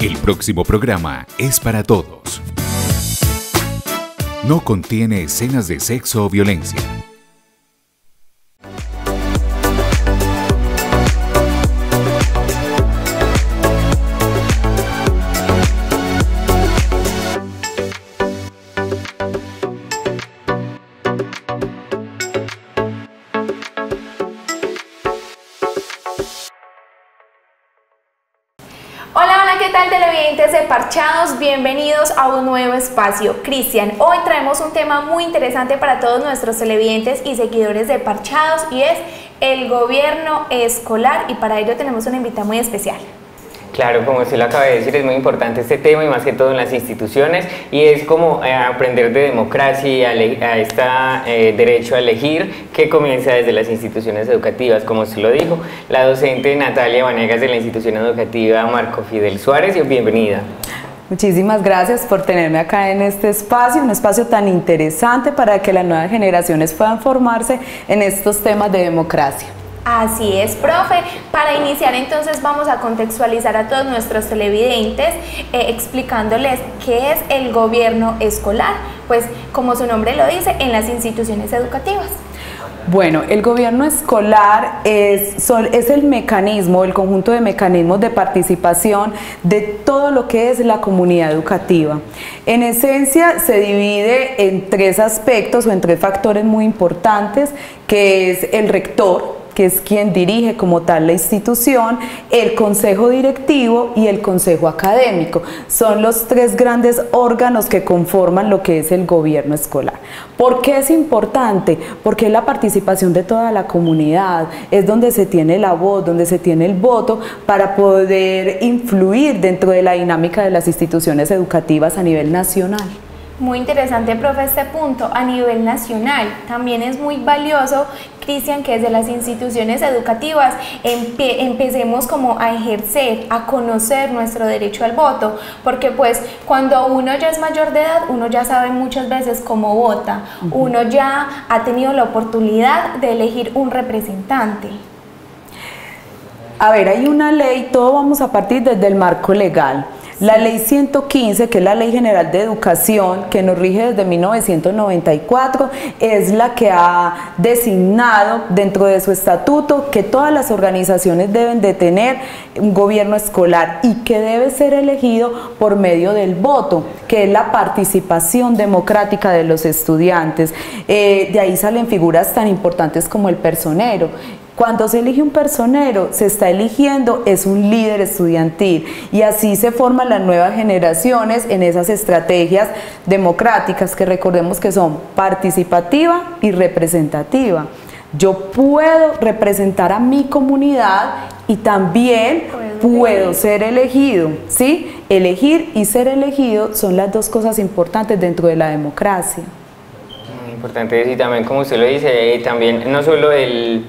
El próximo programa es para todos. No contiene escenas de sexo o violencia. ¿Qué tal, televidentes de Parchados? Bienvenidos a un nuevo espacio. Cristian, hoy traemos un tema muy interesante para todos nuestros televidentes y seguidores de Parchados, y es el gobierno escolar, y para ello tenemos una invitada muy especial. Claro, como usted lo acaba de decir, es muy importante este tema y más que todo en las instituciones, y es como aprender de democracia, a este derecho a elegir que comienza desde las instituciones educativas, como usted lo dijo. La docente Natalia Vanegas de la institución educativa Marco Fidel Suárez, y bienvenida. Muchísimas gracias por tenerme acá en este espacio, un espacio tan interesante para que las nuevas generaciones puedan formarse en estos temas de democracia. Así es, profe. Para iniciar entonces vamos a contextualizar a todos nuestros televidentes explicándoles qué es el gobierno escolar, pues como su nombre lo dice, en las instituciones educativas. Bueno, el gobierno escolar es el mecanismo, el conjunto de mecanismos de participación de todo lo que es la comunidad educativa. En esencia se divide en tres aspectos o en tres factores muy importantes, que es el rector, que es quien dirige como tal la institución, el consejo directivo y el consejo académico. Son los tres grandes órganos que conforman lo que es el gobierno escolar. ¿Por qué es importante? Porque es la participación de toda la comunidad, es donde se tiene la voz, donde se tiene el voto para poder influir dentro de la dinámica de las instituciones educativas a nivel nacional. Muy interesante, profe, este punto a nivel nacional. También es muy valioso, Cristian, que desde las instituciones educativas empecemos como a ejercer, a conocer nuestro derecho al voto, porque pues cuando uno ya es mayor de edad, uno ya sabe muchas veces cómo vota, uno ya ha tenido la oportunidad de elegir un representante. A ver, hay una ley, todo vamos a partir desde el marco legal. La ley 115, que es la Ley General de Educación, que nos rige desde 1994, es la que ha designado dentro de su estatuto que todas las organizaciones deben de tener un gobierno escolar y que debe ser elegido por medio del voto, que es la participación democrática de los estudiantes. De ahí salen figuras tan importantes como el personero. Cuando se elige un personero, se está eligiendo es un líder estudiantil, y así se forman las nuevas generaciones en esas estrategias democráticas que recordemos que son participativa y representativa. Yo puedo representar a mi comunidad y también puedo ser elegido, ¿sí? Elegir y ser elegido son las dos cosas importantes dentro de la democracia. Muy importante decir también, como usted lo dice, también no solo el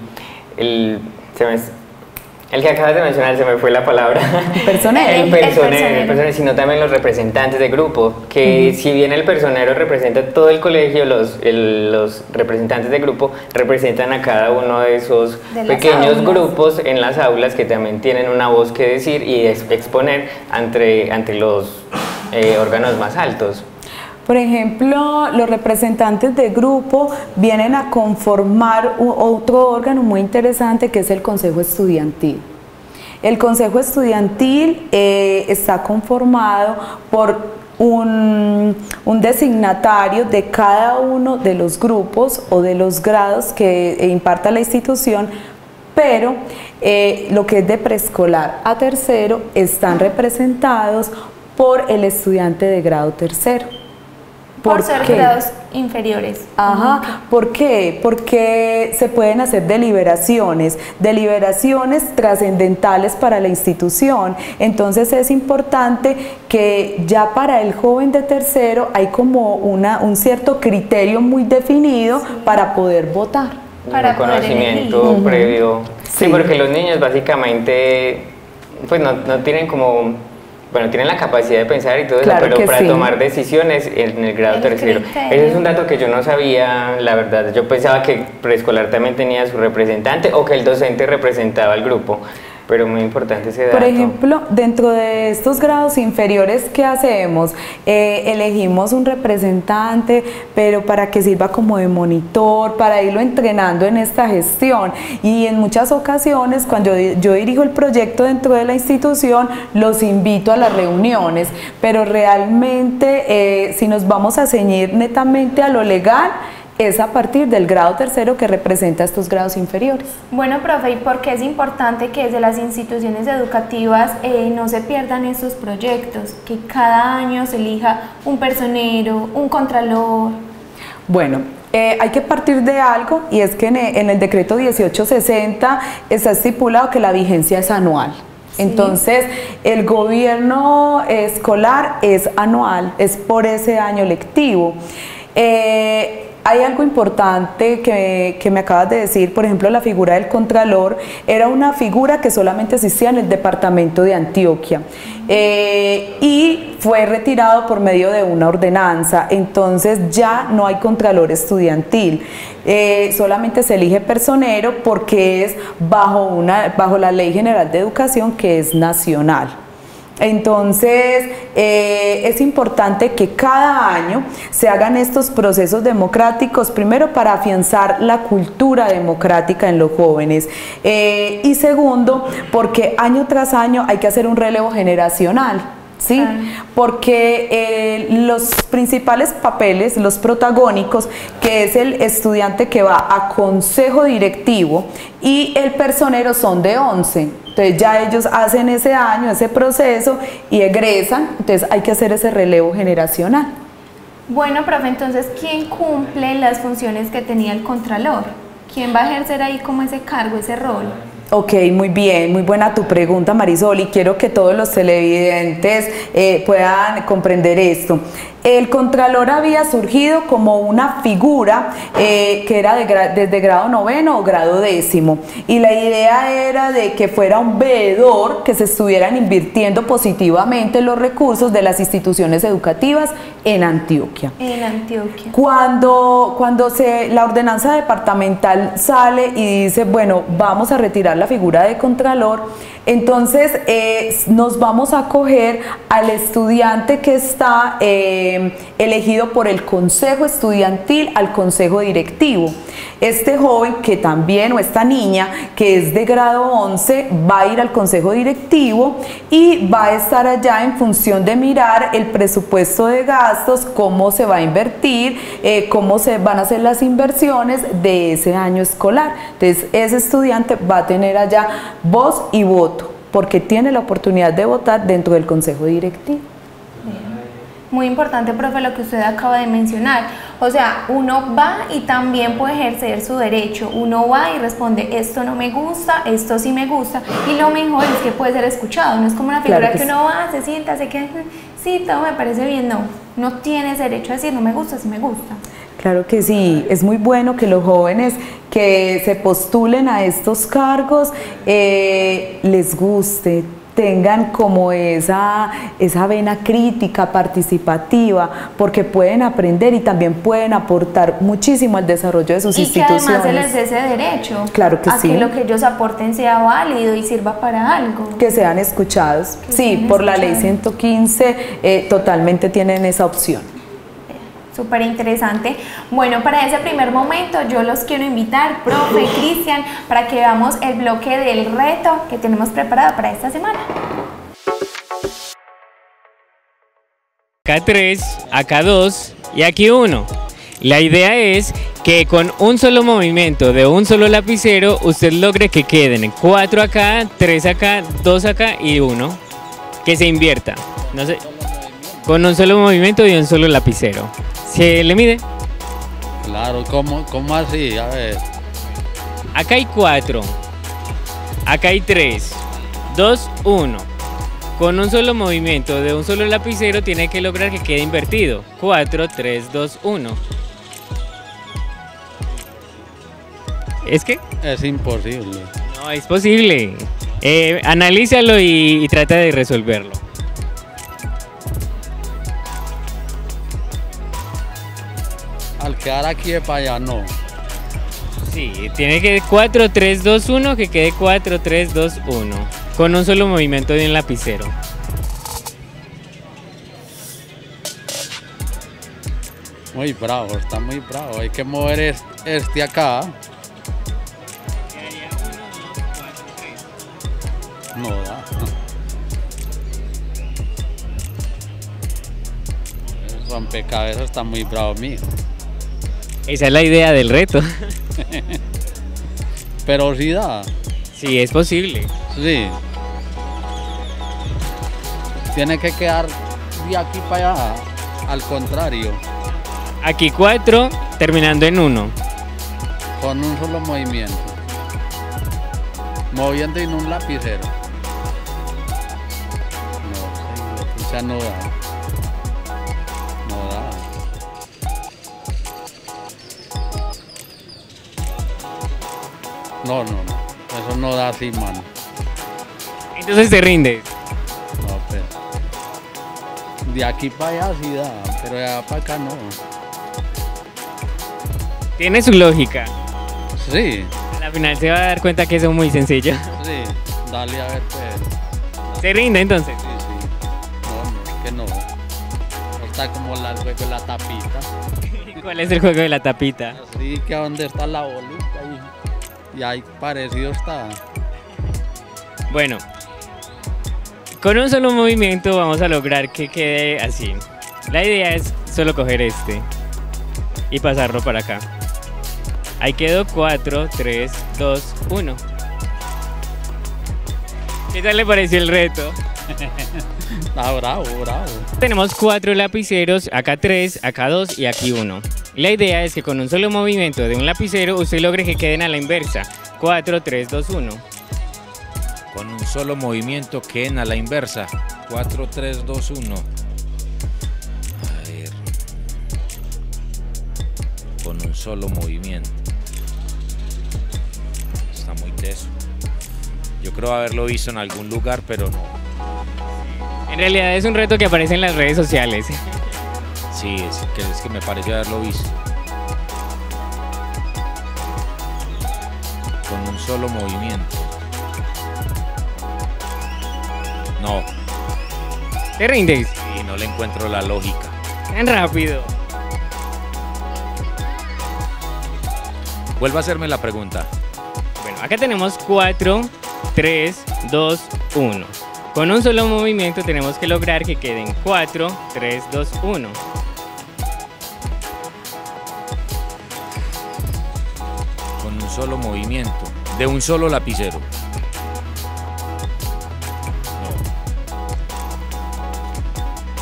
que acabas de mencionar, se me fue la palabra. Personero. El personero, sino también los representantes de grupo, que si bien el personero representa todo el colegio, los representantes de grupo representan a cada uno de esos pequeños grupos en las aulas, que también tienen una voz que decir y exponer ante los órganos más altos. Por ejemplo, los representantes de grupo vienen a conformar otro órgano muy interesante, que es el Consejo Estudiantil. El Consejo Estudiantil está conformado por un designatario de cada uno de los grupos o de los grados que imparta la institución, pero lo que es de preescolar a tercero están representados por el estudiante de grado tercero. Por ser grados inferiores. Ajá, ¿por qué? Porque se pueden hacer deliberaciones trascendentales para la institución. Entonces es importante que ya para el joven de tercero hay como un cierto criterio muy definido para poder votar. Para un conocimiento previo. Sí, porque los niños básicamente pues no tienen como... Bueno, tienen la capacidad de pensar y todo eso, claro, pero para sí. tomar decisiones en el grado tercero. Ese es un dato que yo no sabía, la verdad. Yo pensaba que preescolar también tenía su representante o que el docente representaba al grupo. pero muy importante ese dato. Por ejemplo, dentro de estos grados inferiores, ¿qué hacemos? Elegimos un representante, pero para que sirva como de monitor, para irlo entrenando en esta gestión. Y en muchas ocasiones, cuando yo dirijo el proyecto dentro de la institución, los invito a las reuniones, pero realmente si nos vamos a ceñir netamente a lo legal, es a partir del grado tercero que representa estos grados inferiores. Bueno, profe, ¿y por qué es importante que desde las instituciones educativas no se pierdan estos proyectos? Que cada año se elija un personero, un contralor. Bueno, hay que partir de algo, y es que en el decreto 1860 está estipulado que la vigencia es anual. Sí. Entonces, el gobierno escolar es anual, es por ese año lectivo. Hay algo importante que me acabas de decir, por ejemplo, la figura del contralor era una figura que solamente existía en el departamento de Antioquia y fue retirado por medio de una ordenanza. Entonces ya no hay contralor estudiantil, solamente se elige personero porque es bajo la Ley General de Educación, que es nacional. Entonces, es importante que cada año se hagan estos procesos democráticos, primero para afianzar la cultura democrática en los jóvenes y segundo, porque año tras año hay que hacer un relevo generacional. ¿Sí? Porque los principales papeles, los protagónicos, que es el estudiante que va a consejo directivo y el personero, son de 11. Entonces ya ellos hacen ese año, ese proceso y egresan, entonces hay que hacer ese relevo generacional. Bueno, profe, entonces, ¿quién cumple las funciones que tenía el contralor? ¿Quién va a ejercer ahí como ese cargo, ese rol? Ok, muy bien, muy buena tu pregunta, Marisol, y quiero que todos los televidentes puedan comprender esto. El contralor había surgido como una figura que era desde grado noveno o grado décimo, y la idea era de que fuera un veedor que se estuvieran invirtiendo positivamente los recursos de las instituciones educativas en Antioquia. En Antioquia. Cuando la ordenanza departamental sale y dice, bueno, vamos a retirar la figura de contralor, entonces nos vamos a acoger al estudiante que está elegido por el consejo estudiantil, al consejo directivo. Este joven que también, o esta niña que es de grado 11, va a ir al consejo directivo y va a estar allá en función de mirar el presupuesto de gastos, cómo se va a invertir, cómo se van a hacer las inversiones de ese año escolar. Entonces ese estudiante va a tener allá voz y voto, porque tiene la oportunidad de votar dentro del consejo directivo. Muy importante, profe, lo que usted acaba de mencionar. O sea, uno va y también puede ejercer su derecho. Uno va y responde, esto no me gusta, esto sí me gusta. Y lo mejor es que puede ser escuchado. No es como una figura claro que uno va, se sienta, se queda, sí, todo me parece bien. No, no tienes derecho a decir, no me gusta, sí me gusta. Claro que sí, es muy bueno que los jóvenes que se postulen a estos cargos les guste, tengan como esa vena crítica, participativa, porque pueden aprender y también pueden aportar muchísimo al desarrollo de sus instituciones. Y que además se les dé ese derecho, claro que a sí, que lo que ellos aporten sea válido y sirva para algo. Que sean escuchados. Sí, por la ley 115 totalmente tienen esa opción. Súper interesante. Bueno, para ese primer momento yo los quiero invitar, profe, Cristian, para que veamos el bloque del reto que tenemos preparado para esta semana. Acá 3, acá 2 y aquí 1. La idea es que con un solo movimiento de un solo lapicero usted logre que queden 4 acá, 3 acá, 2 acá y 1. Que se invierta. No sé, con un solo movimiento y un solo lapicero. ¿Se le mide? Claro, ¿cómo así? A ver. Acá hay 4, acá hay 3, 2, 1. Con un solo movimiento de un solo lapicero tiene que lograr que quede invertido. 4, 3, 2, 1. ¿Es que? Es imposible. No, es posible. Analízalo y trata de resolverlo. Al quedar aquí de para allá, no. Sí, tiene que 4, 3, 2, 1, que quede 4, 3, 2, 1. con un solo movimiento de un lapicero. Muy bravo, está muy bravo. Hay que mover este acá. No da. El rompecabezas está muy bravo mío. Esa es la idea del reto. Pero sí da. Sí, es posible. Sí. Tiene que quedar de aquí para allá. Al contrario. Aquí 4, terminando en 1. Con un solo movimiento. Moviendo en un lapicero. No, o sea, no da. No da. No. Eso no da así, mano. Entonces te rindes. No, pero. De aquí para allá sí da, pero de allá para acá no. Tiene su lógica. Sí, A la final se va a dar cuenta que eso es muy sencillo. sí. Dale a ver, pues. Se rinde entonces. Sí. No, es que no. No está como el juego de la tapita. ¿Cuál es el juego de la tapita? Así que a donde está la bolita y ahí parecido está. Bueno, con un solo movimiento vamos a lograr que quede así. La idea es solo coger este y pasarlo para acá. Ahí quedó 4, 3, 2, 1. ¿Qué tal le pareció el reto? Está bravo. Tenemos 4 lapiceros, acá 3, acá 2 y aquí 1. La idea es que con un solo movimiento de un lapicero usted logre que queden a la inversa. 4, 3, 2, 1. Con un solo movimiento queden a la inversa. 4, 3, 2, 1. A ver. Con un solo movimiento. Está muy teso. Yo creo haberlo visto en algún lugar, pero no. En realidad es un reto que aparece en las redes sociales. Sí, es que me parece haberlo visto. Con un solo movimiento. No. ¿Te rindes? Y no le encuentro la lógica. Tan rápido. Vuelva a hacerme la pregunta. Bueno, acá tenemos 4, 3, 2, 1. Con un solo movimiento tenemos que lograr que queden 4, 3, 2, 1. Con un solo movimiento. De un solo lapicero.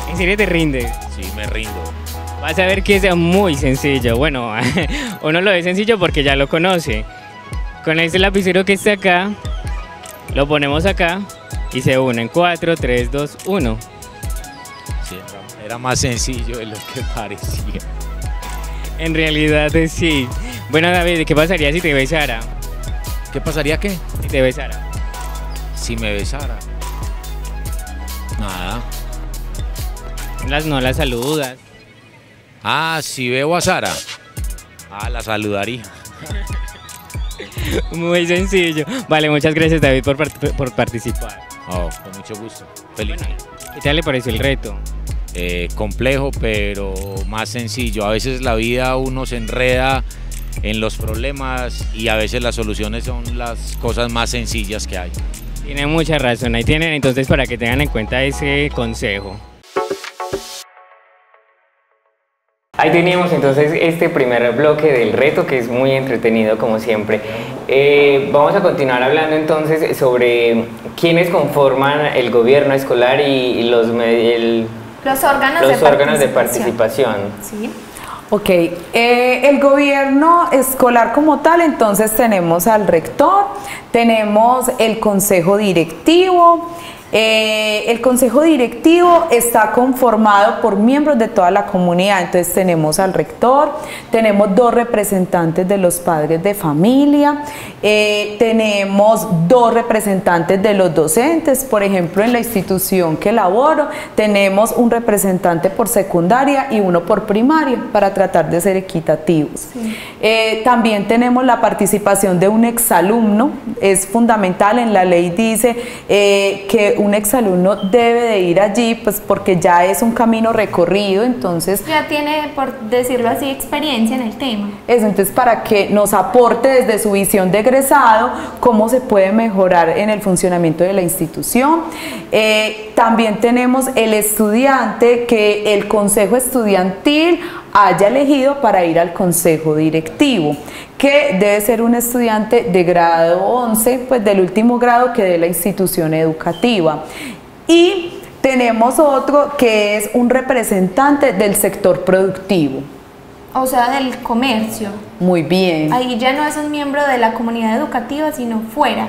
¿En serio te rindes? Sí, me rindo. Vas a ver que es muy sencillo. Bueno, uno lo ve sencillo porque ya lo conoce. Con este lapicero que está acá, lo ponemos acá y se unen 4, 3, 2, 1. Sí, era más sencillo de lo que parecía. En realidad sí. Bueno, David, ¿qué pasaría si te besara? ¿Qué pasaría qué? Si te besara. Si me besara. Nada. No las saludas. Ah, si veo a Sara. Ah, la saludaría. Muy sencillo. Vale, muchas gracias, David, por participar. Oh, con mucho gusto. Feliz. ¿Qué tal le pareció el reto? Complejo, pero más sencillo. A veces la vida uno se enreda en los problemas y a veces las soluciones son las cosas más sencillas que hay. Tiene mucha razón. Ahí tienen entonces para que tengan en cuenta ese consejo. Ahí teníamos entonces este primer bloque del reto, que es muy entretenido como siempre. Vamos a continuar hablando entonces sobre quiénes conforman el gobierno escolar y los órganos de participación. Sí. Ok, el gobierno escolar como tal, entonces tenemos al rector, tenemos el consejo directivo. El consejo directivo está conformado por miembros de toda la comunidad, entonces tenemos al rector, tenemos 2 representantes de los padres de familia, tenemos 2 representantes de los docentes. Por ejemplo, en la institución que laboro tenemos un representante por secundaria y uno por primaria para tratar de ser equitativos. Sí. También tenemos la participación de un exalumno es fundamental. En la ley dice que un exalumno debe de ir allí, pues porque ya es un camino recorrido, entonces... Ya tiene, por decirlo así, experiencia en el tema. Eso, entonces para que nos aporte desde su visión de egresado cómo se puede mejorar en el funcionamiento de la institución. También tenemos el estudiante que el consejo estudiantil haya elegido para ir al consejo directivo, que debe ser un estudiante de grado 11, pues del último grado que dé la institución educativa. Y tenemos otro que es un representante del sector productivo. O sea, del comercio. Muy bien. Ahí ya no es un miembro de la comunidad educativa, sino fuera.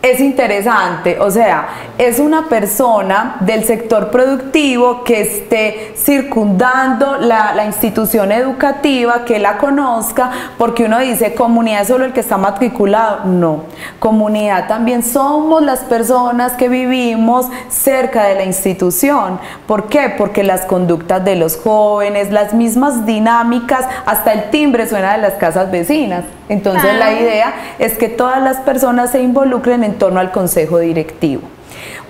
Es interesante, o sea, es una persona del sector productivo que esté circundando la institución educativa, que la conozca, porque uno dice, comunidad es solo el que está matriculado. No, comunidad también somos las personas que vivimos cerca de la institución. ¿Por qué? Porque las conductas de los jóvenes, las mismas dinámicas, hasta el timbre suena de las casas vecinas. Entonces la idea es que todas las personas se involucren en torno al consejo directivo.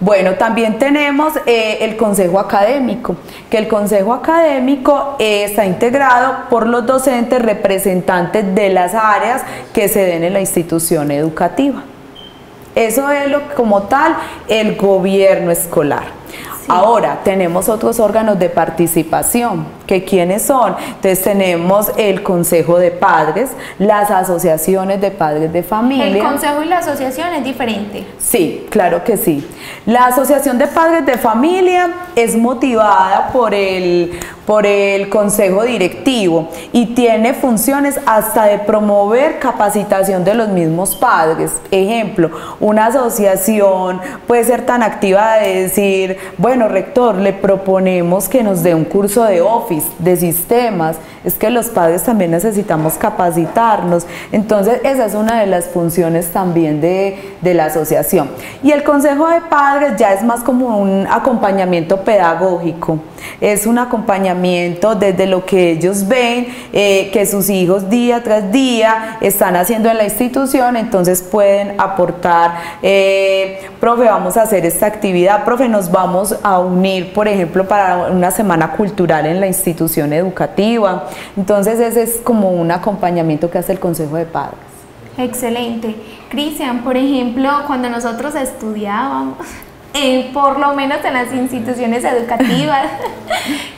Bueno, también tenemos el consejo académico, que el consejo académico está integrado por los docentes representantes de las áreas que se den en la institución educativa. Eso es como tal el gobierno escolar. Sí. Ahora, tenemos otros órganos de participación, que ¿quiénes son? Entonces tenemos el Consejo de Padres, las asociaciones de padres de familia. ¿El consejo y la asociación es diferente? Sí, claro que sí. La asociación de padres de familia es motivada por el consejo directivo y tiene funciones hasta de promover capacitación de los mismos padres. Ejemplo, una asociación puede ser tan activa de decir, bueno, rector, le proponemos que nos dé un curso de Office, de sistemas. Es que los padres también necesitamos capacitarnos. Entonces esa es una de las funciones también de la asociación. Y el consejo de padres ya es más como un acompañamiento pedagógico, es un acompañamiento desde lo que ellos ven que sus hijos día tras día están haciendo en la institución. Entonces pueden aportar, profe, vamos a hacer esta actividad, profe, nos vamos a unir, por ejemplo, para una semana cultural en la institución educativa. Entonces ese es como un acompañamiento que hace el consejo de padres. Excelente. Cristian, por ejemplo, cuando nosotros estudiábamos, por lo menos en las instituciones educativas,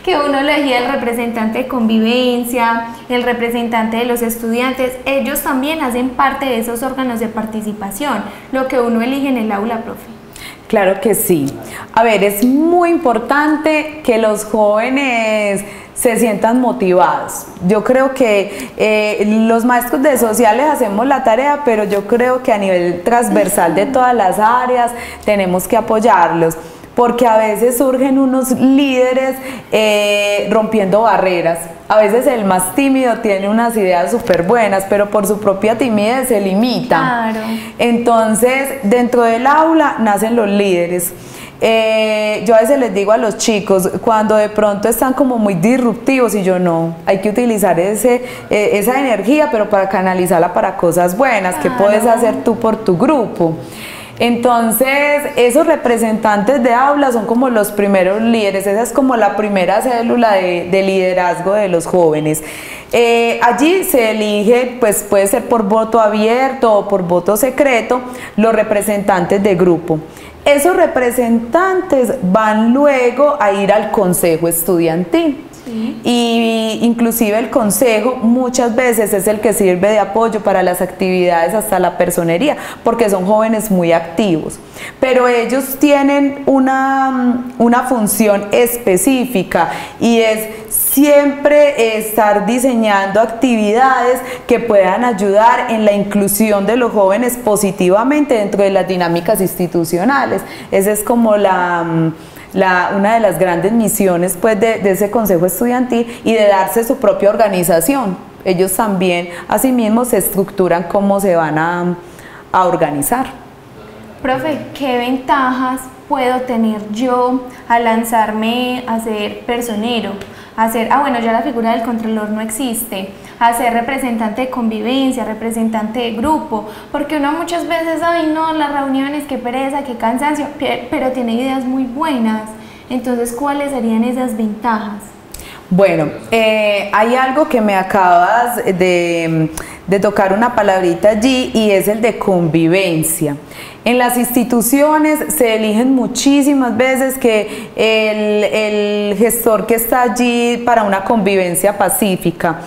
que uno elegía el representante de convivencia, el representante de los estudiantes, ellos también hacen parte de esos órganos de participación, lo que uno elige en el aula, profe. Claro que sí. A ver, es muy importante que los jóvenes se sientan motivados. Yo creo que los maestros de sociales hacemos la tarea, pero yo creo que a nivel transversal de todas las áreas tenemos que apoyarlos, porque a veces surgen unos líderes rompiendo barreras. A veces el más tímido tiene unas ideas súper buenas, pero por su propia timidez se limita. Claro. Entonces, dentro del aula nacen los líderes. Yo a veces les digo a los chicos, cuando de pronto están como muy disruptivos, y yo no, hay que utilizar esa energía, pero para canalizarla para cosas buenas. ¿Qué puedes hacer tú por tu grupo? Entonces, esos representantes de aula son como los primeros líderes. Esa es como la primera célula de liderazgo de los jóvenes. Allí se elige, pues puede ser por voto abierto o por voto secreto, los representantes de grupo. Esos representantes van luego a ir al consejo estudiantil. Sí. Y inclusive el consejo muchas veces es el que sirve de apoyo para las actividades, hasta la personería, porque son jóvenes muy activos, pero ellos tienen una función específica, y es siempre estar diseñando actividades que puedan ayudar en la inclusión de los jóvenes positivamente dentro de las dinámicas institucionales. Esa es como una de las grandes misiones, pues, de ese consejo estudiantil, y de darse su propia organización. Ellos también asimismo se estructuran cómo se van a organizar. Profe, ¿qué ventajas puedo tener yo al lanzarme a ser personero? A ser, bueno, ya la figura del contralor no existe, a ser representante de convivencia, representante de grupo, porque uno muchas veces, ay no, las reuniones, qué pereza, qué cansancio, pero tiene ideas muy buenas. Entonces, ¿cuáles serían esas ventajas? Bueno, hay algo que me acabas de tocar una palabrita allí, y es el de convivencia. En las instituciones se eligen muchísimas veces que el gestor que está allí para una convivencia pacífica.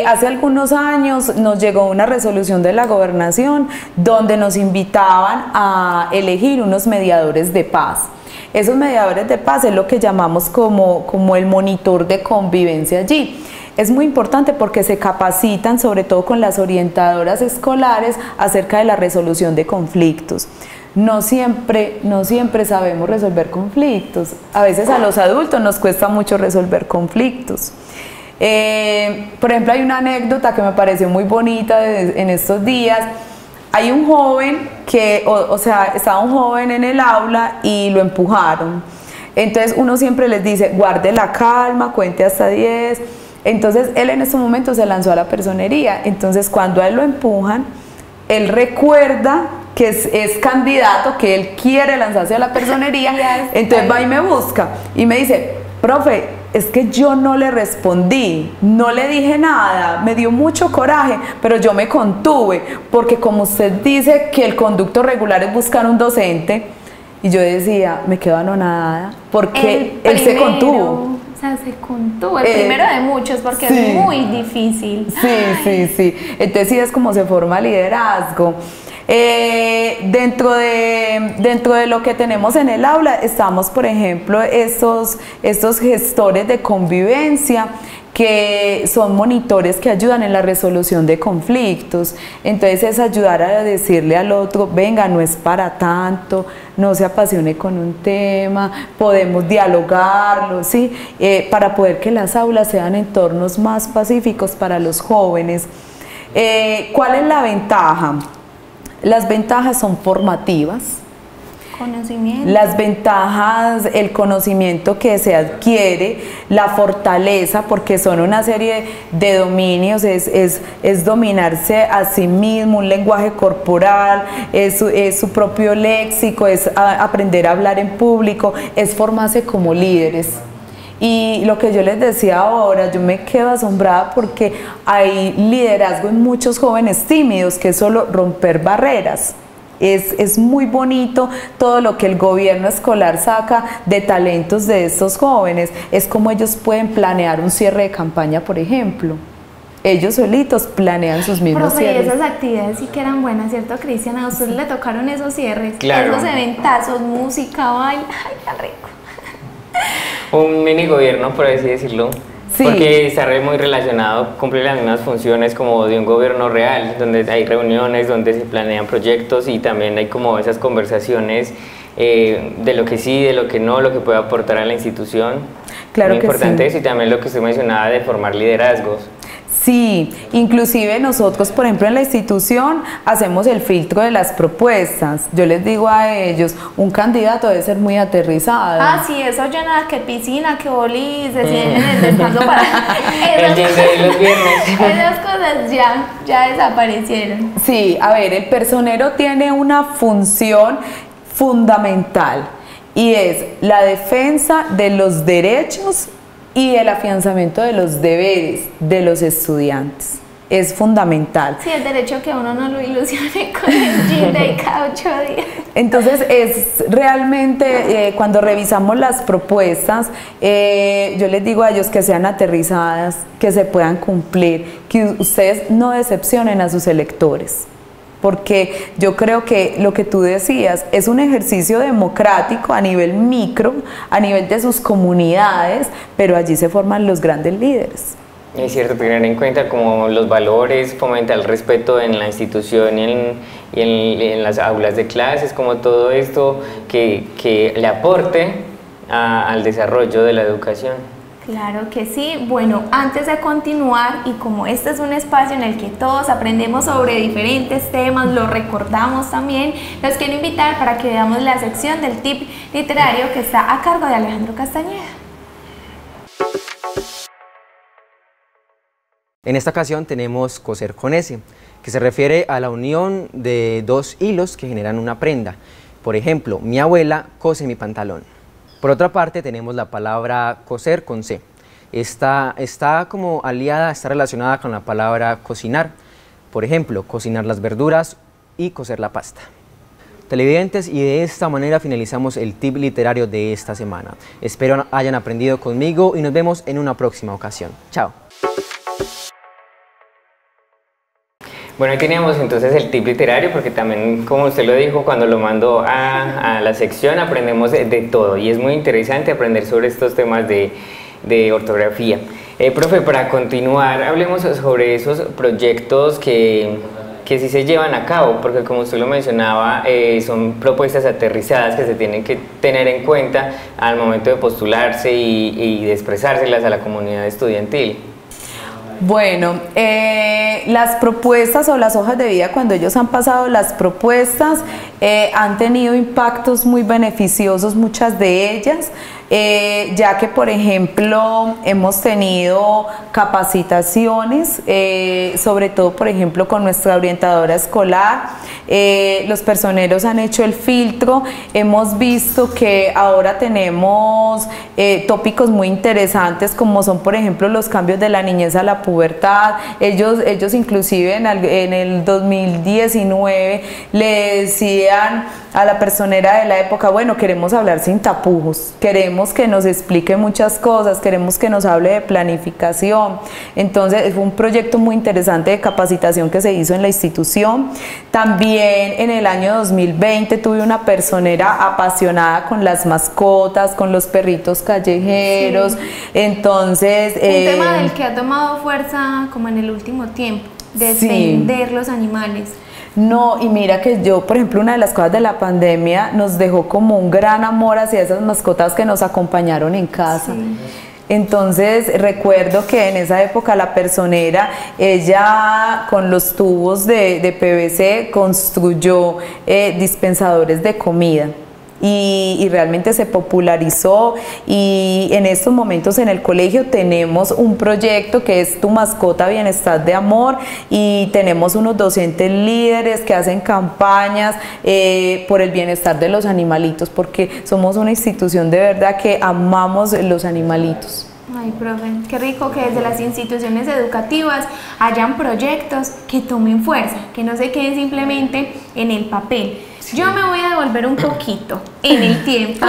Hace algunos años nos llegó una resolución de la gobernación donde nos invitaban a elegir unos mediadores de paz. Esos mediadores de paz es lo que llamamos como el monitor de convivencia allí. Es muy importante porque se capacitan, sobre todo con las orientadoras escolares, acerca de la resolución de conflictos. No siempre sabemos resolver conflictos. A veces a los adultos nos cuesta mucho resolver conflictos. Por ejemplo, hay una anécdota que me pareció muy bonita en estos días. Hay un joven que, estaba un joven en el aula y lo empujaron. Entonces uno siempre les dice, guarde la calma, cuente hasta 10. Entonces él en ese momento se lanzó a la personería. Entonces cuando a él lo empujan, él recuerda que es candidato, que él quiere lanzarse a la personería. Entonces va y me busca y me dice, profe, es que yo no le respondí, no le dije nada, me dio mucho coraje, pero yo me contuve, porque como usted dice que el conducto regular es buscar un docente, y yo decía, me quedo anonadada, porque él se contuvo. O sea, se contuvo, el primero de muchos, porque sí, es muy difícil. Sí. Entonces sí es como se forma liderazgo. Dentro de lo que tenemos en el aula estamos, por ejemplo, estos gestores de convivencia, que son monitores que ayudan en la resolución de conflictos. Entonces es ayudar a decirle al otro, venga, no es para tanto, no se apasione con un tema, podemos dialogarlo, ¿sí? Para poder que las aulas sean entornos más pacíficos para los jóvenes. ¿Cuál es la ventaja? Las ventajas son formativas. Conocimiento. Las ventajas, el conocimiento que se adquiere, la fortaleza, porque son una serie de dominios, es dominarse a sí mismo, un lenguaje corporal, es su propio léxico, es aprender a hablar en público, es formarse como líderes. Y lo que yo les decía ahora, yo me quedo asombrada porque hay liderazgo en muchos jóvenes tímidos, que es solo romper barreras. Es muy bonito todo lo que el gobierno escolar saca de talentos de estos jóvenes. Es como ellos pueden planear un cierre de campaña, por ejemplo. Ellos solitos planean sus mismos cierres. Esas actividades sí que eran buenas, ¿cierto, Cristian? ¿A ustedes le tocaron esos cierres? Claro. Esos eventazos, música, baile, ay, qué rico. Un mini gobierno, por así decirlo. Sí. Porque está muy relacionado, cumple las mismas funciones como de un gobierno real, donde hay reuniones, donde se planean proyectos y también hay como esas conversaciones de lo que sí, de lo que no, lo que puede aportar a la institución. Claro, muy importante sí. Eso, y también lo que usted mencionaba de formar liderazgos. Sí, inclusive nosotros, por ejemplo, en la institución hacemos el filtro de las propuestas. Yo les digo a ellos, un candidato debe ser muy aterrizado. Ah, sí, eso ya nada que piscina, que bolis, en el descanso para... el día de los viernes. Esas cosas ya desaparecieron. Sí, a ver, el personero tiene una función fundamental y es la defensa de los derechos y el afianzamiento de los deberes de los estudiantes. Es fundamental. Sí, el derecho que uno no lo ilusione con el jean de cada 8 días. Entonces es realmente, cuando revisamos las propuestas, yo les digo a ellos que sean aterrizadas, que se puedan cumplir, que ustedes no decepcionen a sus electores. Porque yo creo que lo que tú decías es un ejercicio democrático a nivel micro, a nivel de sus comunidades, pero allí se forman los grandes líderes. Es cierto, tener en cuenta como los valores, fomentar el respeto en la institución y en las aulas de clases, como todo esto que le aporte al desarrollo de la educación. Claro que sí. Bueno, antes de continuar, y como este es un espacio en el que todos aprendemos sobre diferentes temas, lo recordamos también, los quiero invitar para que veamos la sección del tip literario que está a cargo de Alejandro Castañeda. En esta ocasión tenemos coser con S, que se refiere a la unión de dos hilos que generan una prenda. Por ejemplo, mi abuela cose mi pantalón. Por otra parte, tenemos la palabra coser con C. Está como aliada, está relacionada con la palabra cocinar. Por ejemplo, cocinar las verduras y cocer la pasta. Televidentes, y de esta manera finalizamos el tip literario de esta semana. Espero hayan aprendido conmigo y nos vemos en una próxima ocasión. Chao. Bueno, ahí teníamos entonces el tip literario, porque también, como usted lo dijo, cuando lo mandó a la sección aprendemos de todo, y es muy interesante aprender sobre estos temas de ortografía. Profe, para continuar, hablemos sobre esos proyectos que sí se llevan a cabo, porque como usted lo mencionaba, son propuestas aterrizadas que se tienen que tener en cuenta al momento de postularse y de expresárselas a la comunidad estudiantil. Bueno, las propuestas o las hojas de vida, cuando ellos han pasado las propuestas, han tenido impactos muy beneficiosos, muchas de ellas, ya que, por ejemplo, hemos tenido capacitaciones, sobre todo, por ejemplo, con nuestra orientadora escolar. Los personeros han hecho el filtro. Hemos visto que ahora tenemos tópicos muy interesantes, como son, por ejemplo, los cambios de la niñez a la pubertad. Ellos inclusive en el 2019 le decían a la personera de la época, bueno, queremos hablar sin tapujos, queremos que nos explique muchas cosas, queremos que nos hable de planificación. Entonces fue un proyecto muy interesante de capacitación que se hizo en la institución. También en el año 2020 tuve una personera apasionada con las mascotas, con los perritos callejeros. Sí. Entonces un tema del que ha tomado fuerza como en el último tiempo, defender los animales. No, y mira que yo, por ejemplo, una de las cosas de la pandemia nos dejó como un gran amor hacia esas mascotas que nos acompañaron en casa. Sí. Entonces recuerdo que en esa época la personera, ella con los tubos de PVC construyó dispensadores de comida. Y realmente se popularizó, y en estos momentos en el colegio tenemos un proyecto que es Tu Mascota Bienestar de Amor, y tenemos unos docentes líderes que hacen campañas por el bienestar de los animalitos, porque somos una institución de verdad que amamos los animalitos. Ay, profe, qué rico que desde las instituciones educativas hayan proyectos que tomen fuerza, que no se queden simplemente en el papel. Yo me voy a devolver un poquito en el tiempo.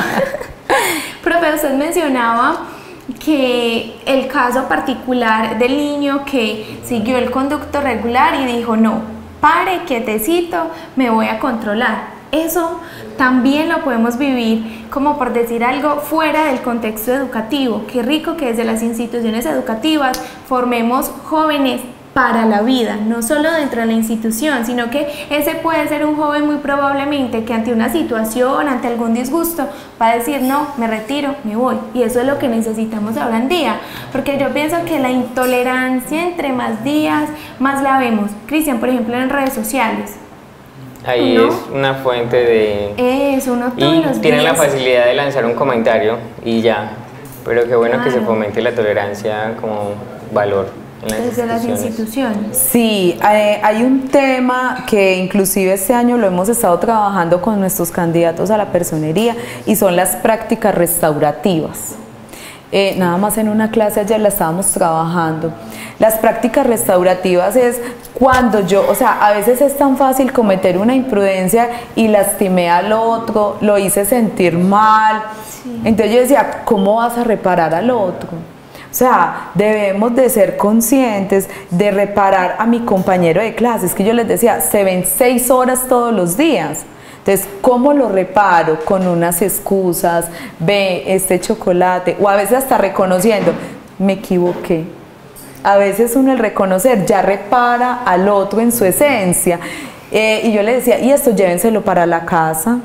Profe, usted mencionaba que el caso particular del niño que siguió el conducto regular y dijo, no, pare, quietecito, me voy a controlar. Eso también lo podemos vivir, como por decir algo, fuera del contexto educativo. Qué rico que desde las instituciones educativas formemos jóvenes para la vida, no solo dentro de la institución, sino que ese puede ser un joven muy probablemente que ante una situación, ante algún disgusto, va a decir, no, me retiro, me voy. Y eso es lo que necesitamos ahora en día, porque yo pienso que la intolerancia, entre más días, más la vemos. Cristian, por ejemplo, en redes sociales. Ahí es una fuente de... uno todos los tienen días. La facilidad de lanzar un comentario y ya, pero qué bueno que se fomente la tolerancia como valor. Desde las instituciones. Sí, hay un tema que inclusive este año lo hemos estado trabajando con nuestros candidatos a la personería, y son las prácticas restaurativas. Nada más en una clase ayer la estábamos trabajando. Las prácticas restaurativas es cuando a veces es tan fácil cometer una imprudencia y lastimé al otro, lo hice sentir mal. Sí. Entonces yo decía, ¿cómo vas a reparar al otro? O sea, debemos de ser conscientes de reparar a mi compañero de clases, que yo les decía, se ven 6 horas todos los días. Entonces, ¿cómo lo reparo? Con unas excusas, ve este chocolate, o a veces hasta reconociendo, me equivoqué. A veces uno el reconocer ya repara al otro en su esencia. Y yo le decía, y esto llévenselo para la casa,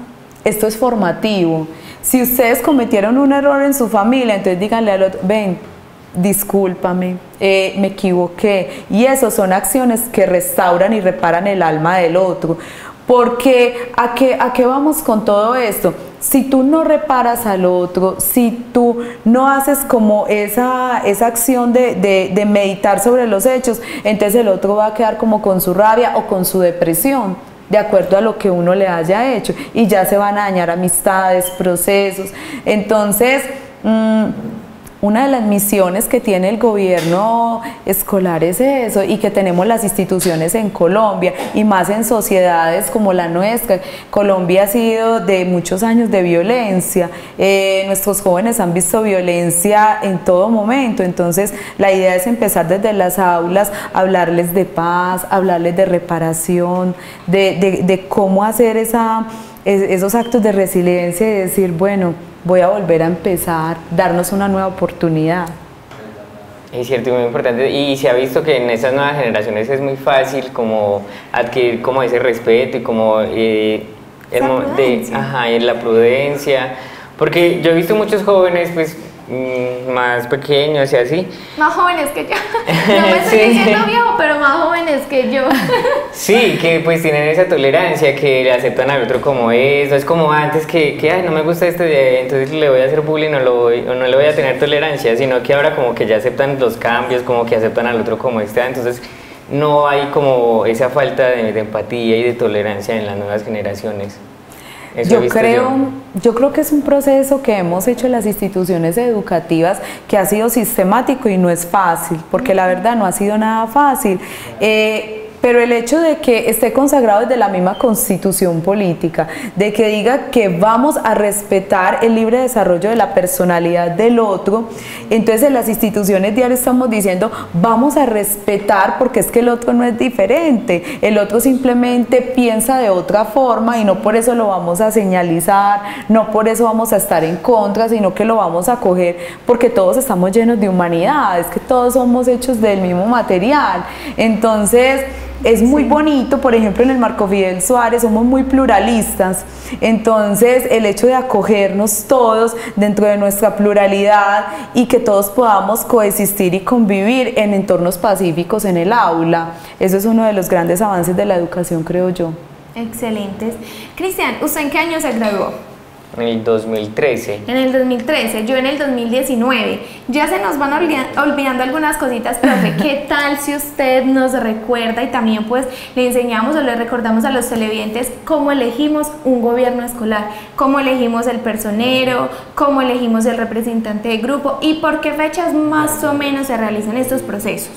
esto es formativo. Si ustedes cometieron un error en su familia, entonces díganle al otro, ven, discúlpame, me equivoqué. Y eso son acciones que restauran y reparan el alma del otro. Porque ¿a qué vamos con todo esto? Si tú no reparas al otro, si tú no haces como esa acción de meditar sobre los hechos, entonces el otro va a quedar como con su rabia o con su depresión, de acuerdo a lo que uno le haya hecho, y ya se van a dañar amistades, procesos. Entonces, una de las misiones que tiene el gobierno escolar es eso, y que tenemos las instituciones en Colombia, y más en sociedades como la nuestra. Colombia ha sido de muchos años de violencia, nuestros jóvenes han visto violencia en todo momento, entonces la idea es empezar desde las aulas, hablarles de paz, hablarles de reparación, de cómo hacer esos actos de resiliencia y decir, bueno, voy a volver a empezar, darnos una nueva oportunidad. Es cierto, y muy importante, y se ha visto que en estas nuevas generaciones es muy fácil como adquirir como ese respeto y como la prudencia, porque yo he visto muchos jóvenes pues más pequeños y así. Más jóvenes que yo. No me estoy diciendo viejo, pero más jóvenes que yo. Sí, que pues tienen esa tolerancia, que le aceptan al otro como es. No es como antes que ay, no me gusta entonces le voy a hacer bullying o no le voy a tener tolerancia, sino que ahora como que ya aceptan los cambios, como que aceptan al otro como está. Entonces no hay como esa falta de empatía y de tolerancia en las nuevas generaciones. Yo creo que es un proceso que hemos hecho en las instituciones educativas que ha sido sistemático y no es fácil, porque la verdad no ha sido nada fácil. Pero el hecho de que esté consagrado desde la misma constitución política, de que diga que vamos a respetar el libre desarrollo de la personalidad del otro, entonces en las instituciones diarias estamos diciendo vamos a respetar, porque es que el otro no es diferente, el otro simplemente piensa de otra forma y no por eso lo vamos a señalizar, no por eso vamos a estar en contra, sino que lo vamos a coger porque todos estamos llenos de humanidad, es que todos somos hechos del mismo material. Entonces es muy bonito, por ejemplo en el Marco Fidel Suárez somos muy pluralistas, entonces el hecho de acogernos todos dentro de nuestra pluralidad y que todos podamos coexistir y convivir en entornos pacíficos en el aula, eso es uno de los grandes avances de la educación, creo yo. Excelentes. Cristian, ¿usted en qué año se graduó? En el 2013. En el 2013, yo en el 2019. Ya se nos van olvidando algunas cositas, profe. ¿Qué tal si usted nos recuerda y también pues le enseñamos o le recordamos a los televidentes cómo elegimos un gobierno escolar, cómo elegimos el personero, cómo elegimos el representante de grupo y por qué fechas más o menos se realizan estos procesos?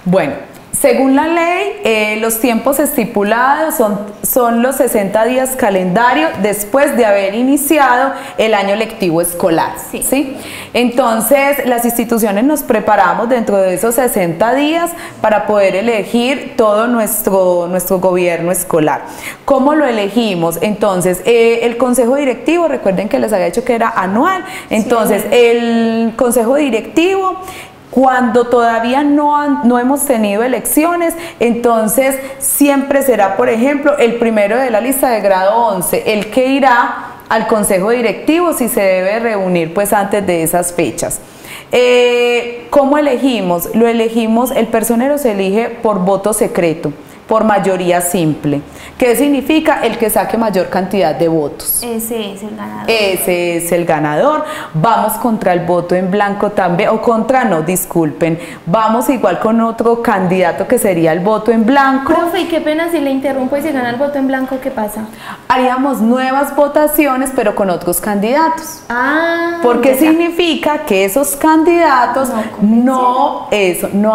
Bueno, según la ley, los tiempos estipulados son los 60 días calendario después de haber iniciado el año lectivo escolar. ¿Sí? Entonces, las instituciones nos preparamos dentro de esos 60 días para poder elegir todo nuestro gobierno escolar. ¿Cómo lo elegimos? Entonces, el consejo directivo, recuerden que les había dicho que era anual. Entonces, el consejo directivo, cuando todavía no hemos tenido elecciones, entonces siempre será, por ejemplo, el primero de la lista de grado 11, el que irá al consejo directivo si se debe reunir pues antes de esas fechas. ¿Cómo elegimos? Lo elegimos, el personero se elige por voto secreto, por mayoría simple. ¿Qué significa? El que saque mayor cantidad de votos. Ese es el ganador. Ese es el ganador. Vamos contra el voto en blanco también, o contra, no, disculpen. Vamos igual con otro candidato que sería el voto en blanco. Profe, y qué pena si le interrumpo y si gana el voto en blanco, ¿qué pasa? Haríamos nuevas votaciones, pero con otros candidatos. Porque significa que esos candidatos no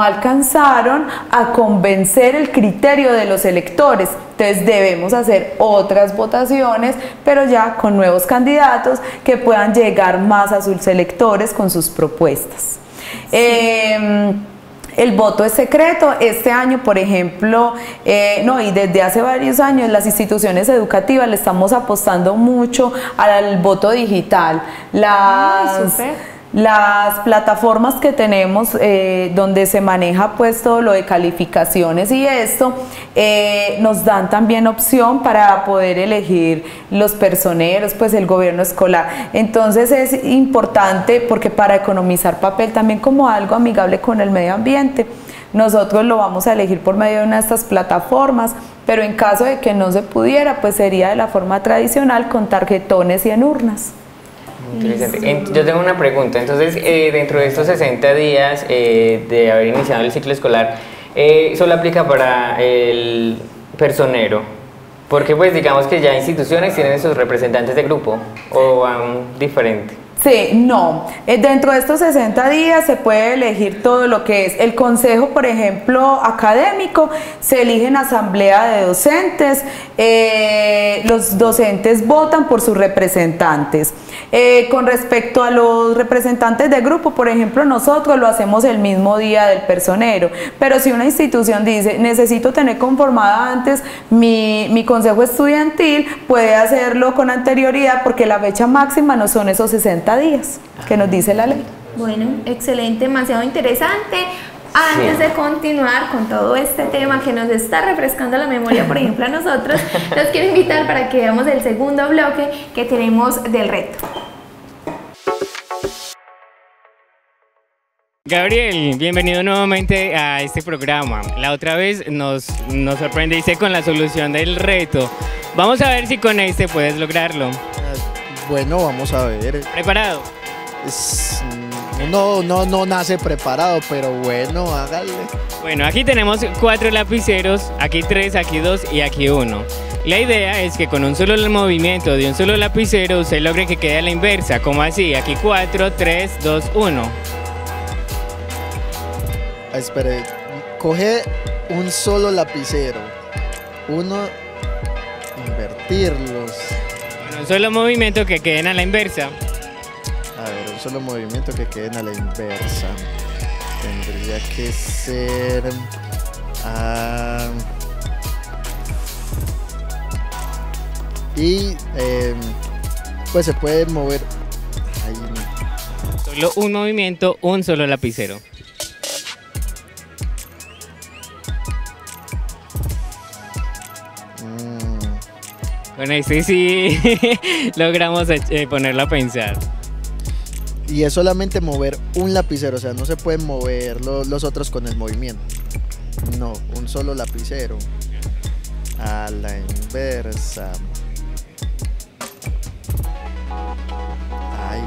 alcanzaron a convencer el criterio de los electores. Entonces debemos hacer otras votaciones, pero ya con nuevos candidatos que puedan llegar más a sus electores con sus propuestas. El voto es secreto. Este año, por ejemplo, y desde hace varios años las instituciones educativas le estamos apostando mucho al voto digital. Las plataformas que tenemos donde se maneja pues todo lo de calificaciones y esto, nos dan también opción para poder elegir los personeros, pues el gobierno escolar. Entonces es importante porque para economizar papel también como algo amigable con el medio ambiente, nosotros lo vamos a elegir por medio de una de estas plataformas, pero en caso de que no se pudiera, pues sería de la forma tradicional con tarjetones y en urnas. Interesante. Yo tengo una pregunta, entonces dentro de estos 60 días de haber iniciado el ciclo escolar, ¿solo aplica para el personero? Porque pues digamos que ya instituciones tienen sus representantes de grupo, o aún diferente. Sí, no. Dentro de estos 60 días se puede elegir todo lo que es el consejo, por ejemplo, académico, se elige en asamblea de docentes, los docentes votan por sus representantes. Con respecto a los representantes de grupo, por ejemplo, nosotros lo hacemos el mismo día del personero, pero si una institución dice, necesito tener conformada antes mi consejo estudiantil, puede hacerlo con anterioridad porque la fecha máxima no son esos 60 días que nos dice la ley. Bueno, excelente, demasiado interesante. Antes de continuar con todo este tema que nos está refrescando la memoria, por ejemplo a nosotros, los quiero invitar para que veamos el segundo bloque que tenemos del reto. Gabriel, bienvenido nuevamente a este programa. La otra vez nos sorprendiste con la solución del reto. Vamos a ver si con este puedes lograrlo. Bueno, vamos a ver. ¿Preparado? Uno no nace preparado, pero bueno, hágale. Bueno, aquí tenemos 4 lapiceros, aquí 3, aquí 2 y aquí 1. La idea es que con un solo movimiento de un solo lapicero usted logre que quede a la inversa, como así, aquí 4, 3, 2, 1. Espere, coge un solo lapicero, uno, invertirlos. Con un solo movimiento que queden a la inversa. A ver, un solo movimiento que queden a la inversa. Tendría que ser... pues se puede mover... Ahí. Solo un movimiento, un solo lapicero. Con este sí logramos ponerlo a pensar. Y es solamente mover un lapicero, o sea, no se pueden mover los otros con el movimiento. No, un solo lapicero. A la inversa. Ay.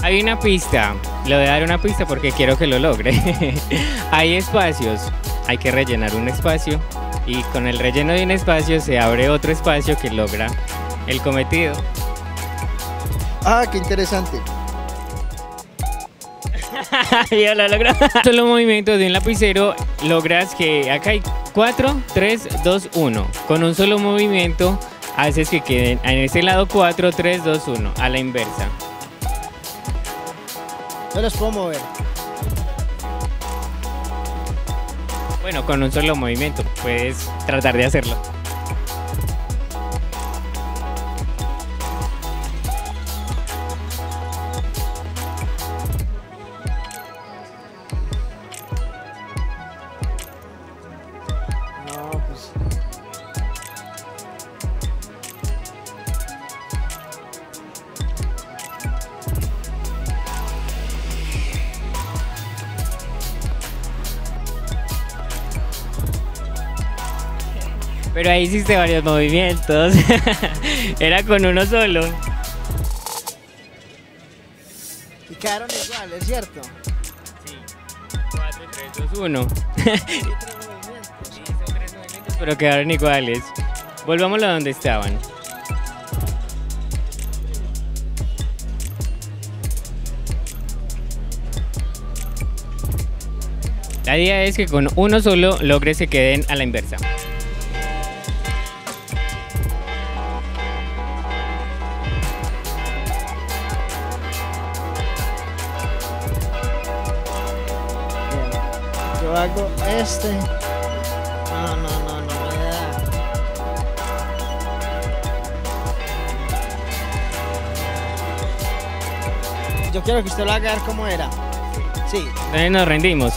Hay una pista, le voy a dar una pista porque quiero que lo logre. Hay espacios, hay que rellenar un espacio y con el relleno de un espacio se abre otro espacio que logra el cometido. Ah, qué interesante. Ya lo logró. Solo movimiento de un lapicero logras que acá hay 4, 3, 2, 1. Con un solo movimiento haces que queden en este lado 4, 3, 2, 1 a la inversa. No los puedo mover. Bueno, con un solo movimiento puedes tratar de hacerlo. No, pues... Pero ahí hiciste varios movimientos. Era con uno solo. Y quedaron igual, ¿es cierto? Sí. 4, 3, 2, 1. Y 3 movimientos. Sí, son 3 movimientos, pero quedaron iguales. Volvámoslo a donde estaban. La idea es que con uno solo logres que queden a la inversa. Yo hago este. No me da. yo quiero que usted lo haga ver cómo era. Sí. Entonces nos rendimos.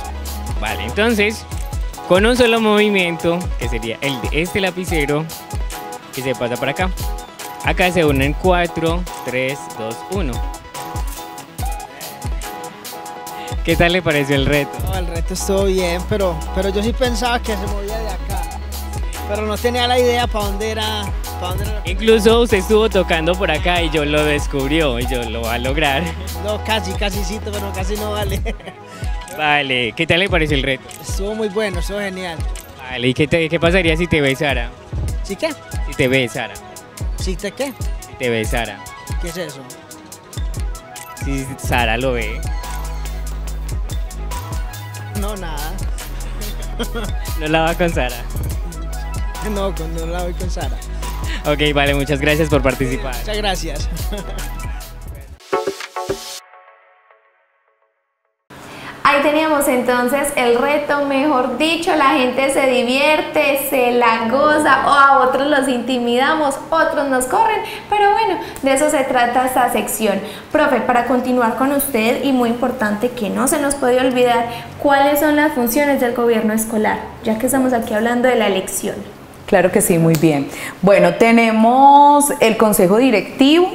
Vale, entonces, con un solo movimiento, que sería el de este lapicero, que se pasa para acá. Acá se unen 4, 3, 2, 1. ¿Qué tal le pareció el reto? No, el reto estuvo bien, pero yo sí pensaba que se movía de acá. Pero no tenía la idea para dónde era. Incluso usted estuvo tocando por acá y yo lo descubrió y yo lo va a lograr. No, casi pero casi no vale. Vale, ¿qué tal le pareció el reto? Estuvo muy bueno, estuvo genial. Vale, ¿y qué pasaría si te besara? ¿Sí qué? Si te besara. ¿Sí te qué? Si te besara. ¿Qué es eso? Si Sara lo ve. No, nada. ¿No la va con Sara? No, no la voy con Sara. Ok, vale, muchas gracias por participar. Muchas gracias. Ahí teníamos entonces el reto, mejor dicho, la gente se divierte, se la goza, o a otros los intimidamos, otros nos corren, pero bueno, de eso se trata esta sección. Profe, para continuar con usted, y muy importante que no se nos puede olvidar, ¿cuáles son las funciones del gobierno escolar? Ya que estamos aquí hablando de la elección. Claro que sí, muy bien. Bueno, tenemos el consejo directivo,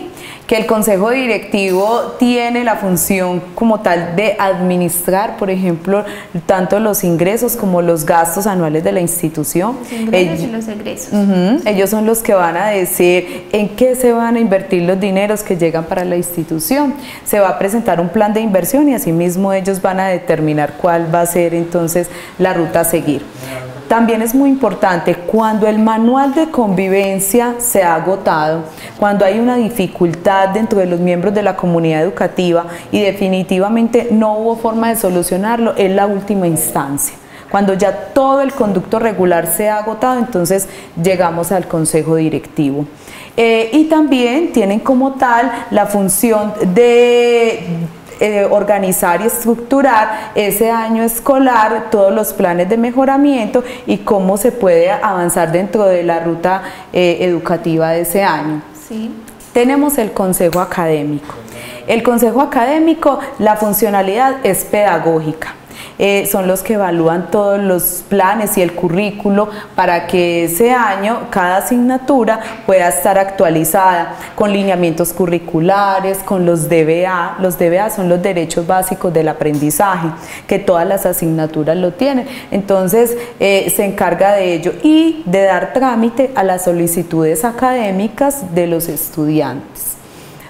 que el consejo directivo tiene la función como tal de administrar, por ejemplo, tanto los ingresos como los gastos anuales de la institución. Los ingresos y los egresos. Ellos son los que van a decir en qué se van a invertir los dineros que llegan para la institución. Se va a presentar un plan de inversión y asimismo ellos van a determinar cuál va a ser entonces la ruta a seguir. También es muy importante, cuando el manual de convivencia se ha agotado, cuando hay una dificultad dentro de los miembros de la comunidad educativa y definitivamente no hubo forma de solucionarlo, es la última instancia. Cuando ya todo el conducto regular se ha agotado, entonces llegamos al consejo directivo. Y también tienen como tal la función de organizar y estructurar ese año escolar, todos los planes de mejoramiento y cómo se puede avanzar dentro de la ruta educativa de ese año. Sí. Tenemos el consejo académico. El consejo académico, la funcionalidad es pedagógica. Son los que evalúan todos los planes y el currículo para que ese año cada asignatura pueda estar actualizada con lineamientos curriculares, con los DBA. Los DBA son los derechos básicos del aprendizaje, que todas las asignaturas lo tienen. Entonces se encarga de ello y de dar trámite a las solicitudes académicas de los estudiantes.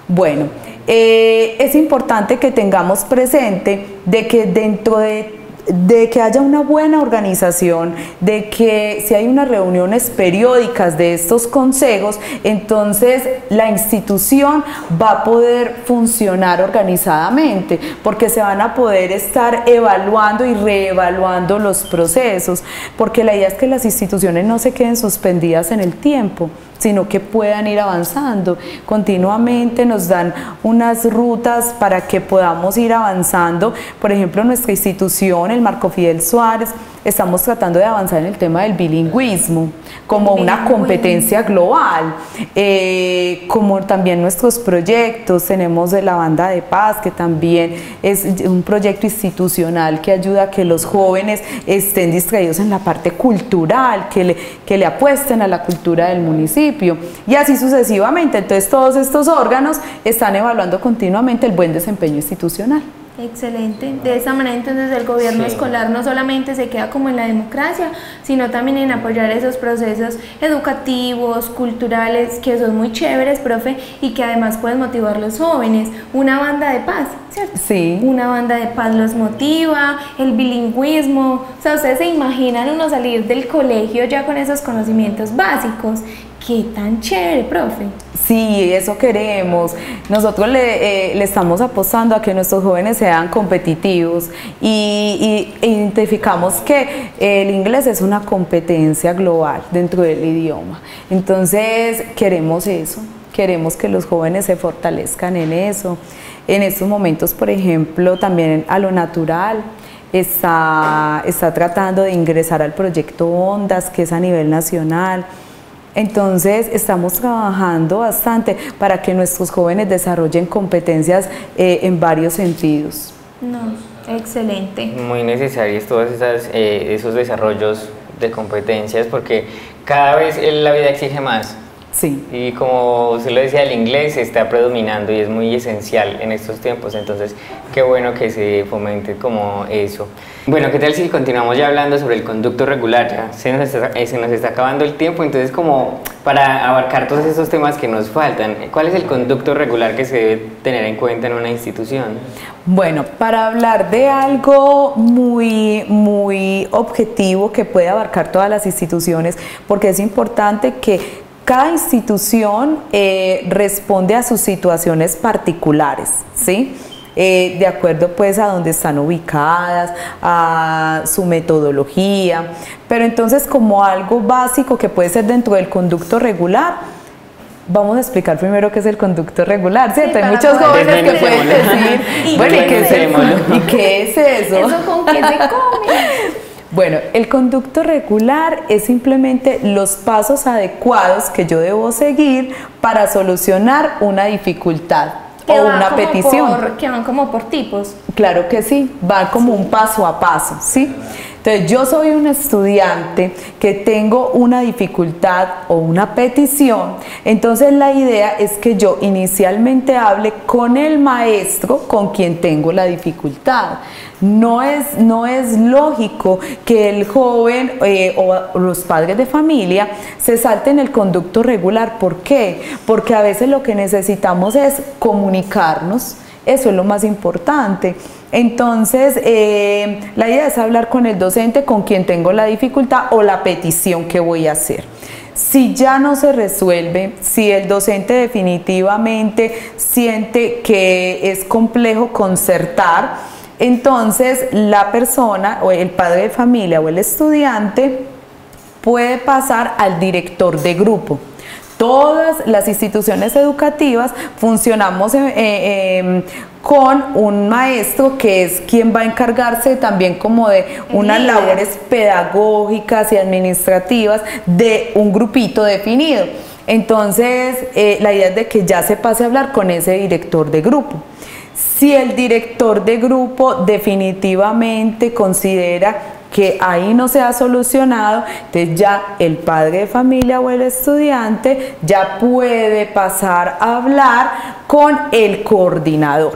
Bueno, es importante que tengamos presente de que dentro de que haya una buena organización, de que si hay unas reuniones periódicas de estos consejos, entonces la institución va a poder funcionar organizadamente, porque se van a poder estar evaluando y reevaluando los procesos, porque la idea es que las instituciones no se queden suspendidas en el tiempo, sino que puedan ir avanzando. Continuamente nos dan unas rutas para que podamos ir avanzando. Por ejemplo, nuestra institución, el Marco Fidel Suárez, estamos tratando de avanzar en el tema del bilingüismo como una competencia global, como también nuestros proyectos. Tenemos de la Banda de Paz, que también es un proyecto institucional que ayuda a que los jóvenes estén distraídos en la parte cultural, que le apuesten a la cultura del municipio, y así sucesivamente. Entonces todos estos órganos están evaluando continuamente el buen desempeño institucional. Excelente. De esta manera entonces el gobierno escolar no solamente se queda como en la democracia, sino también en apoyar esos procesos educativos, culturales, que son muy chéveres, profe, y que además pueden motivar a los jóvenes. Una banda de paz, ¿cierto? Sí. Una banda de paz los motiva, el bilingüismo. O sea, ustedes se imaginan uno salir del colegio ya con esos conocimientos básicos. ¡Qué tan chévere, profe! Sí, eso queremos. Nosotros le estamos apostando a que nuestros jóvenes sean competitivos y identificamos que el inglés es una competencia global dentro del idioma. Entonces queremos eso, queremos que los jóvenes se fortalezcan en eso. En estos momentos, por ejemplo, también a lo natural está tratando de ingresar al proyecto Ondas, que es a nivel nacional. Entonces estamos trabajando bastante para que nuestros jóvenes desarrollen competencias en varios sentidos. No, excelente. Muy necesarios todos esos desarrollos de competencias porque cada vez la vida exige más. Sí. Y como usted lo decía, el inglés está predominando y es muy esencial en estos tiempos, entonces qué bueno que se fomente como eso. Bueno, ¿qué tal si continuamos ya hablando sobre el conducto regular? Ya se nos está acabando el tiempo, entonces como para abarcar todos esos temas que nos faltan, ¿cuál es el conducto regular que se debe tener en cuenta en una institución? Bueno, para hablar de algo muy objetivo que puede abarcar todas las instituciones, porque es importante que cada institución responde a sus situaciones particulares, ¿sí? De acuerdo pues a dónde están ubicadas, a su metodología, pero entonces como algo básico que puede ser dentro del conducto regular, vamos a explicar primero qué es el conducto regular, ¿cierto? Hay muchos jóvenes que pueden decir, bueno, ¿y qué es eso? ¿Eso con qué se come? Bueno, el conducto regular es simplemente los pasos adecuados que yo debo seguir para solucionar una dificultad o una petición. Que van como por tipos. Claro que sí, va como un paso a paso, ¿sí? Entonces, yo soy un estudiante que tengo una dificultad o una petición, entonces la idea es que yo inicialmente hable con el maestro con quien tengo la dificultad. No es lógico que el joven o los padres de familia se salten el conducto regular. ¿Por qué? Porque a veces lo que necesitamos es comunicarnos, eso es lo más importante. Entonces, la idea es hablar con el docente con quien tengo la dificultad o la petición que voy a hacer. Si ya no se resuelve, si el docente definitivamente siente que es complejo concertar, entonces la persona o el padre de familia o el estudiante puede pasar al director de grupo. Todas las instituciones educativas funcionamos con un maestro que es quien va a encargarse también como de unas labores pedagógicas y administrativas de un grupito definido. Entonces, la idea es de que ya se pase a hablar con ese director de grupo. Si el director de grupo definitivamente considera que ahí no se ha solucionado, entonces ya el padre de familia o el estudiante ya puede pasar a hablar con el coordinador.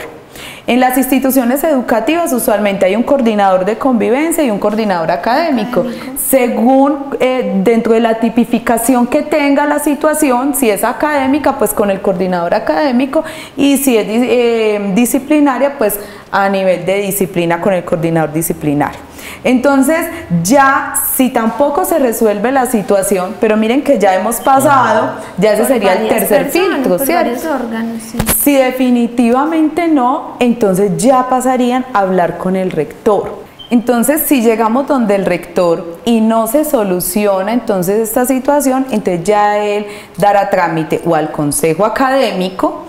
En las instituciones educativas usualmente hay un coordinador de convivencia y un coordinador académico. Según dentro de la tipificación que tenga la situación, si es académica, pues con el coordinador académico, y si es disciplinaria, pues a nivel de disciplina con el coordinador disciplinario. Entonces, ya si tampoco se resuelve la situación, pero miren que ya hemos pasado, ya ese sería el tercer filtro, ¿cierto? Si definitivamente no, entonces ya pasarían a hablar con el rector. Entonces, si llegamos donde el rector y no se soluciona entonces esta situación, entonces ya él dará trámite o al consejo académico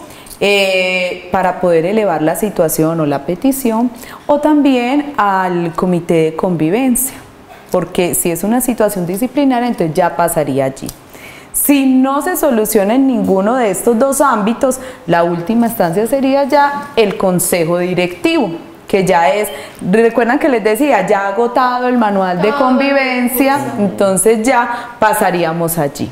para poder elevar la situación o la petición, o también al comité de convivencia, porque si es una situación disciplinaria, entonces ya pasaría allí. Si no se soluciona en ninguno de estos dos ámbitos, la última instancia sería ya el consejo directivo, que ya es, recuerdan que les decía, ya agotado el manual de convivencia, entonces ya pasaríamos allí.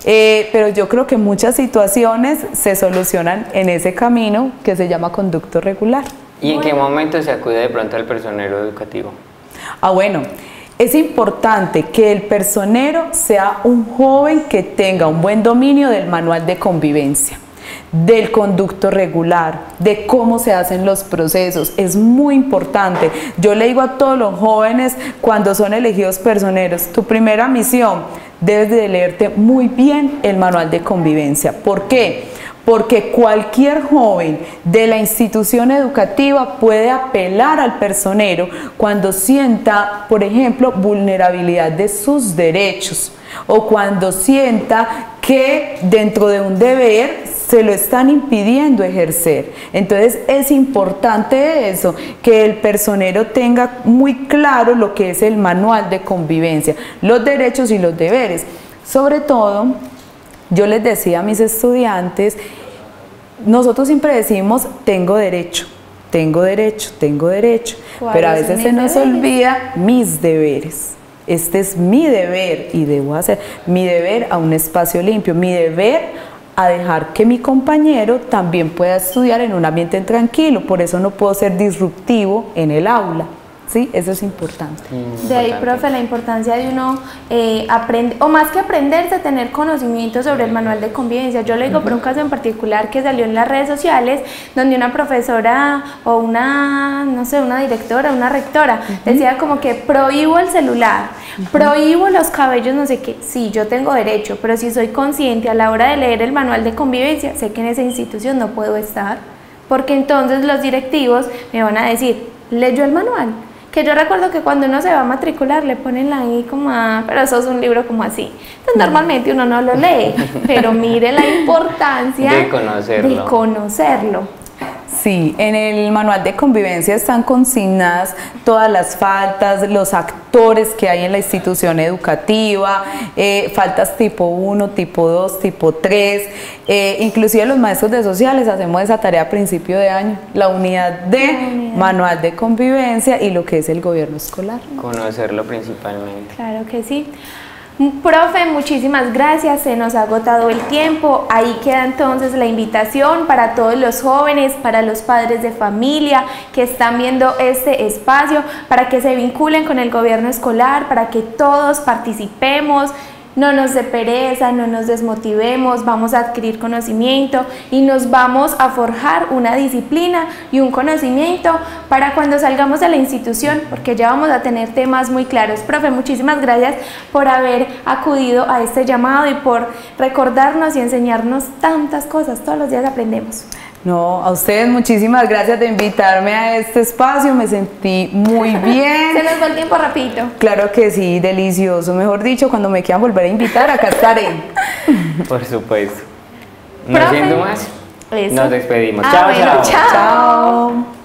Pero yo creo que muchas situaciones se solucionan en ese camino que se llama conducto regular. ¿Y en qué momento se acude de pronto al personero educativo? Bueno, es importante que el personero sea un joven que tenga un buen dominio del manual de convivencia, del conducto regular, de cómo se hacen los procesos. Es muy importante. Yo le digo a todos los jóvenes cuando son elegidos personeros, tu primera misión, debes de leerte muy bien el manual de convivencia. ¿Por qué? Porque cualquier joven de la institución educativa puede apelar al personero cuando sienta, por ejemplo, vulnerabilidad de sus derechos, o cuando sienta que dentro de un deber se lo están impidiendo ejercer. Entonces es importante eso, que el personero tenga muy claro lo que es el manual de convivencia, los derechos y los deberes. Sobre todo Yo les decía a mis estudiantes, nosotros siempre decimos, tengo derecho, tengo derecho, tengo derecho, pero a veces se nos olvida mis deberes. Este es mi deber y debo hacer mi deber a un espacio limpio, mi deber a dejar que mi compañero también pueda estudiar en un ambiente tranquilo, por eso no puedo ser disruptivo en el aula. Sí, eso es importante. De ahí, profe, la importancia de uno aprender, o más que aprenderse, tener conocimiento sobre el manual de convivencia. Yo le digo por un caso en particular que salió en las redes sociales, donde una profesora o una, no sé, una directora, una rectora, decía como que prohíbo el celular, prohíbo los cabellos, no sé qué. Sí, yo tengo derecho, pero si soy consciente a la hora de leer el manual de convivencia, sé que en esa institución no puedo estar, porque entonces los directivos me van a decir, ¿leyó el manual? Que yo recuerdo que cuando uno se va a matricular le ponen ahí como, pero eso es un libro como así. Entonces normalmente uno no lo lee, pero mire la importancia de conocerlo. Sí, en el manual de convivencia están consignadas todas las faltas, los actores que hay en la institución educativa, faltas tipo 1, tipo 2, tipo 3, inclusive los maestros de sociales hacemos esa tarea a principio de año, la unidad de manual de convivencia y lo que es el gobierno escolar. Conocerlo principalmente. Claro que sí. Profe, muchísimas gracias, se nos ha agotado el tiempo. Ahí queda entonces la invitación para todos los jóvenes, para los padres de familia que están viendo este espacio, para que se vinculen con el gobierno escolar, para que todos participemos. No nos dé pereza, no nos desmotivemos, vamos a adquirir conocimiento y nos vamos a forjar una disciplina y un conocimiento para cuando salgamos de la institución, porque ya vamos a tener temas muy claros. Profe, muchísimas gracias por haber acudido a este llamado y por recordarnos y enseñarnos tantas cosas. Todos los días aprendemos. No, a ustedes muchísimas gracias de invitarme a este espacio, me sentí muy bien. Se nos va el tiempo rapidito. Claro que sí, delicioso, mejor dicho, cuando me quieran volver a invitar, acá estaré. Por supuesto. No siendo más, nos despedimos. Chao, Chao. Chao.